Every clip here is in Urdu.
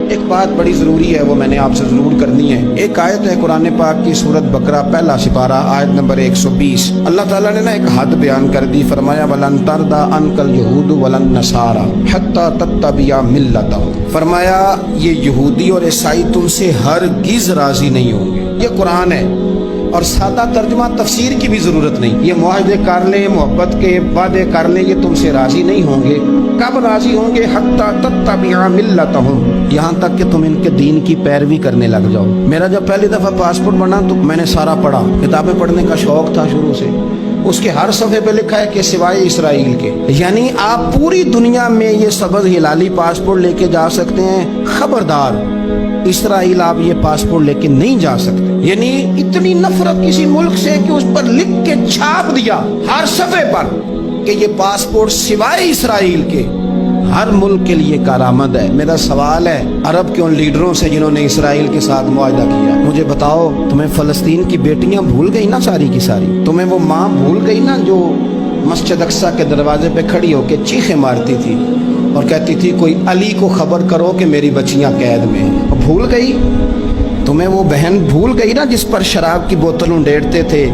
ایک بات بڑی ضروری ہے، وہ میں نے آپ سے ضرور کرنی ہے۔ ایک آیت ہے قرآن پاک کی سورت بقرہ پہلا سپارہ آیت نمبر 120۔ اللہ تعالیٰ نے ایک حد بیان کر دی، فرمایا وَلَن تَرْضَىٰ عَنْكَ الْيَهُودُ وَلَا النَّصَارَىٰ حَتَّىٰ تَتَّبِعَ مِلَّتَهُمْ۔ فرمایا یہ یہودی اور عیسائی تم سے ہرگز راضی نہیں ہوں گے۔ یہ قرآن ہے اور سادہ ترجمہ تفسیر کی بھی ضرورت نہیں۔ یہ معاہدے کر لیں، محبت کے وعدے کر لیں، یہ تم سے راضی نہیں ہوں گے۔ کب راضی ہوں گے؟ حتی تتبع ملتہم، یہاں تک کہ تم ان کے دین کی پیروی کرنے لگ جاؤ۔ میرا جب پہلی دفعہ پاسپورٹ بنا تو میں نے سارا پڑھا، کتابیں پڑھنے کا شوق تھا شروع سے۔ اس کے ہر صفحے پہ لکھا ہے کہ سوائے اسرائیل کے، یعنی آپ پوری دنیا میں یہ سبز ہلالی پاسپورٹ لے کے جا سکتے ہیں، خبردار اسرائیل آپ یہ پاسپورٹ لے کے نہیں جا سکتے۔ یعنی اتنی نفرت کسی ملک سے کہ اس پر لکھ کے چھاپ دیا ہر صفحے پر کہ یہ پاسپورٹ سوائے اسرائیل کے ہر ملک کے لیے کارآمد ہے۔ میرا سوال ہے عرب کے ان لیڈروں سے جنہوں نے اسرائیل کے ساتھ معاہدہ کیا، مجھے بتاؤ تمہیں فلسطین کی بیٹیاں بھول گئی نا ساری کی ساری؟ تمہیں وہ ماں بھول گئی نا جو مسجد اقصیٰ کے دروازے پہ کھڑی ہو کے چیخیں مارتی تھی اور کہتی تھی کوئی علی کو خبر کرو کہ میری بچیاں قید میں ہیں؟ بھول گئی؟ تمہیں وہ بہن بھول گئی نا جس پر شراب کی بوتل انڈیڑتے تھے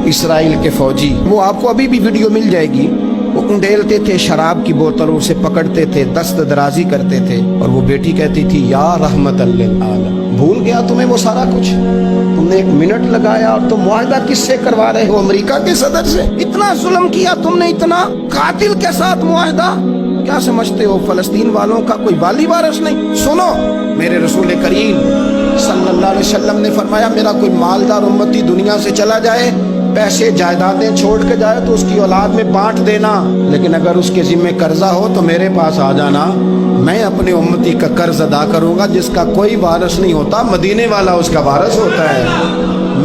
اسرائیل کے فوجی؟ وہ آپ کو ابھی بھی ویڈیو مل جائے گی۔ وہ انڈیلتے تھے شراب کی بوتل، اسے پکڑتے تھے، دست درازی کرتے تھے، اور وہ بیٹی کہتی تھی یا رحمت للعالم۔ بھول گیا تمہیں وہ سارا کچھ؟ تم نے ایک منٹ لگایا اور تم معاہدہ کس سے کروا رہے ہو؟ امریکہ کے صدر سے؟ اتنا ظلم کیا تم نے، اتنا قاتل کے ساتھ معاہدہ؟ کیا سمجھتے ہو فلسطین والوں کا کوئی والی وارث نہیں؟ سنو، میرے رسول کریم صلی اللہ علیہ وسلم نے فرمایا میرا کوئی مالدار امتی دنیا سے چلا جائے، پیسے جائیدادیں چھوڑ کے جائے تو اس کی اولاد میں بانٹ دینا، لیکن اگر اس کے ذمہ قرضہ ہو تو میرے پاس آ جانا، میں اپنے امتی کا قرض ادا کروں گا۔ جس کا کوئی وارث نہیں ہوتا مدینے والا اس کا وارث ہوتا ہے،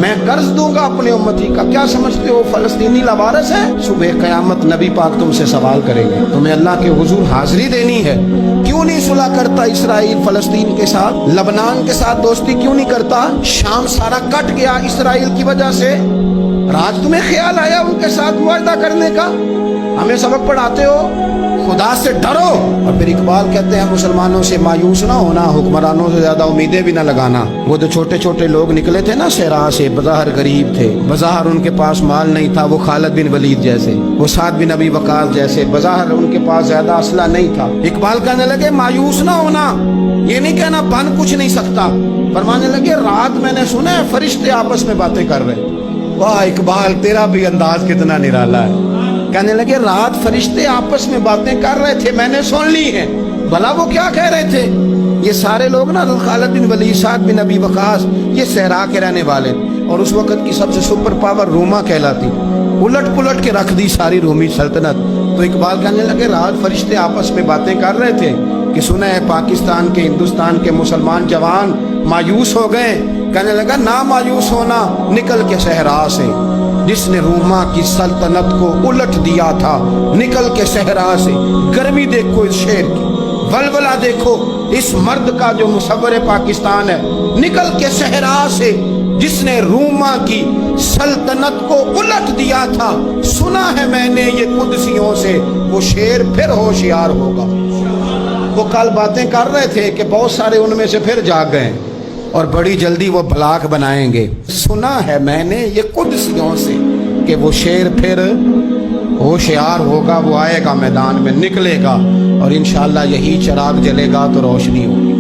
میں قرض دوں گا اپنے امتی کا۔ کیا سمجھتے ہو فلسطینی لاوارث ہے؟ صبح قیامت نبی پاک تم سے سوال کریں گے، تمہیں اللہ کے حضور حاضری دینی ہے۔ کیوں نہیں صلح کرتا اسرائیل فلسطین کے ساتھ؟ لبنان کے ساتھ دوستی کیوں نہیں کرتا؟ شام سارا کٹ گیا اسرائیل کی وجہ سے، راج تمہیں خیال آیا ان کے ساتھ معاہدہ کرنے کا؟ ہمیں سبق پڑھاتے ہو، خدا سے ڈرو۔ اور پھر اقبال کہتے ہیں مسلمانوں سے مایوس نہ ہونا، حکمرانوں سے زیادہ امیدیں بھی نہ لگانا۔ وہ جو چھوٹے چھوٹے لوگ نکلے تھے نا صحرا سے، بظاہر غریب تھے، بظاہر ان کے پاس مال نہیں تھا، وہ خالد بن ولید جیسے، وہ سعد بن ابی وقاص جیسے، بظاہر ان کے پاس زیادہ اسلحہ نہیں تھا۔ اقبال کہنے لگے مایوس نہ ہونا، یہ نہیں کہنا بن کچھ نہیں سکتا، فرمانے لگے رات میں نے سنا ہے فرشتے آپس میں باتیں کر رہے۔ واہ اقبال، تیرا بھی انداز کتنا نرالا ہے۔ کہنے لگے رات فرشتے آپس میں باتیں کر رہے تھے، میں نے سن لی ہیں۔ بھلا وہ کیا کہہ رہے تھے؟ یہ سارے لوگ نا خالد بن ولید، سعد بن ابی وقاص، یہ صحرا کے رہنے والے، اور اس وقت کی سب سے سپر پاور روما کہلاتی، الٹ پلٹ کے رکھ دی ساری رومی سلطنت۔ تو اقبال کہنے لگے رات فرشتے آپس میں باتیں کر رہے تھے کہ سنا ہے پاکستان کے، ہندوستان کے مسلمان جوان مایوس ہو گئے۔ کہنے لگا نہ مایوس ہونا، نکل کے صحرا سے، جس نے روما کی سلطنت کو الٹ دیا تھا، نکل کے صحرا سے۔ گرمی دیکھو اس شیر کی، ولولہ دیکھو اس مرد کا جو مصور پاکستان ہے، نکل کے صحرا سے جس نے روما کی سلطنت کو الٹ دیا تھا۔ سنا ہے میں نے یہ قدسیوں سے، وہ شیر پھر ہوشیار ہوگا۔ وہ کل باتیں کر رہے تھے کہ بہت سارے ان میں سے پھر جاگ گئے اور بڑی جلدی وہ بلاک بنائیں گے۔ سنا ہے میں نے یہ قدسیوں سے کہ وہ شیر پھر ہوشیار ہوگا، وہ آئے گا میدان میں، نکلے گا، اور انشاءاللہ یہی چراغ جلے گا تو روشنی ہوگی۔